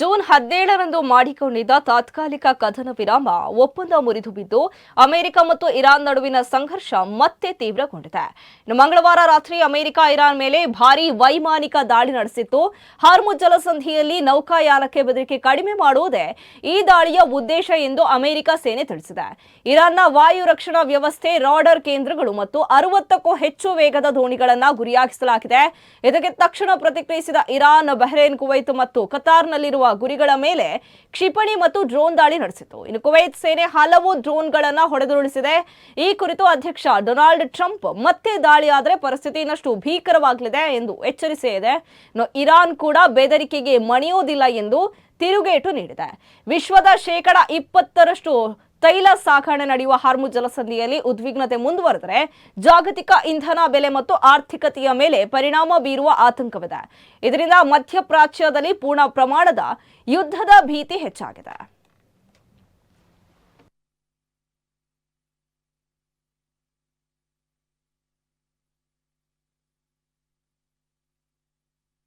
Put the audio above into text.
June 17ರಂದು ಮಾಡಿಕೊಂಡಿದ್ದ ತಾತ್ಕಾಲಿಕ ಕದನ ವಿರಾಮ ಒಪ್ಪಂದ ಮುರಿದು ಬಿದ್ದು ಅಮೆರಿಕ ಮತ್ತು ಇರಾನ್ ನಡುವಿನ ಸಂಘರ್ಷ ಮತ್ತೆ ತೀವ್ರಗೊಂಡಿದೆ. ಮಂಗಳವಾರ ರಾತ್ರಿ ಅಮೆರಿಕ ಇರಾನ್ ಮೇಲೆ ಭಾರೀ ವೈಮಾನಿಕ ದಾಳಿ ನಡೆಸಿತ್ತು. ಹಾರ್ಮುಜ್ ಜಲಸಂಧಿಯಲ್ಲಿ ನೌಕಾಯಾನಕ್ಕೆ ಬೆದರಿಕೆ ಕಡಿಮೆ ಮಾಡುವುದೇ ಈ ದಾಳಿಯ ಉದ್ದೇಶ ಎಂದು ಅಮೆರಿಕ ಸೇನೆ ತಿಳಿಸಿದೆ. ಇರಾನ್ನ ವಾಯು ರಕ್ಷಣಾ ವ್ಯವಸ್ಥೆ, ರಾಡಾರ್ ಕೇಂದ್ರಗಳು ಮತ್ತು 60ಕ್ಕೂ ಹೆಚ್ಚು ವೇಗದ ದೋಣಿಗಳನ್ನು ಗುರಿಯಾಗಿಸಲಾಗಿದೆ. ಇದಕ್ಕೆ ತಕ್ಷಣ ಪ್ರತಿಕ್ರಿಯಿಸಿದ ಇರಾನ್, ಬಹ್ರೇನ್, ಕುವೈತ್ ಮತ್ತು ಕತಾರ್ನಲ್ಲಿರುವ ಗುರಿಗಳ ಮೇಲೆ ಕ್ಷಿಪಣಿ ಮತ್ತು ಡ್ರೋನ್ ದಾಳಿ ನಡೆಸಿತು. ಇನ್ನು ಕುವೈತ್ ಸೇನೆ ಹಲವು ಡ್ರೋನ್ಗಳನ್ನು ಹೊಡೆದುರುಳಿಸಿದೆ. ಈ ಕುರಿತು ಅಧ್ಯಕ್ಷ ಡೊನಾಲ್ಡ್ ಟ್ರಂಪ್ ಮತ್ತೆ ದಾಳಿಯಾದರೆ ಪರಿಸ್ಥಿತಿ ಇನ್ನಷ್ಟು ಭೀಕರವಾಗಲಿದೆ ಎಂದು ಎಚ್ಚರಿಸಿದೆ. ಇರಾನ್ ಕೂಡ ಬೆದರಿಕೆಗೆ ಮಣಿಯುವುದಿಲ್ಲ ಎಂದು ತಿರುಗೇಟು ನೀಡಿದೆ. ವಿಶ್ವದ 20% ತೈಲ ಸಾಗಣೆ ನಡೆಯುವ ಹಾರ್ಮುಜ್ ಜಲಸಂಧಿಯಲ್ಲಿ ಉದ್ವಿಗ್ನತೆ ಮುಂದುವರೆದರೆ ಜಾಗತಿಕ ಇಂಧನ ಬೆಲೆ ಮತ್ತು ಆರ್ಥಿಕತೆಯ ಮೇಲೆ ಪರಿಣಾಮ ಬೀರುವ ಆತಂಕವಿದೆ. ಇದರಿಂದ ಮಧ್ಯಪ್ರಾಚ್ಯದಲ್ಲಿ ಪೂರ್ಣ ಪ್ರಮಾಣದ ಯುದ್ಧದ ಭೀತಿ ಹೆಚ್ಚಾಗಿದೆ.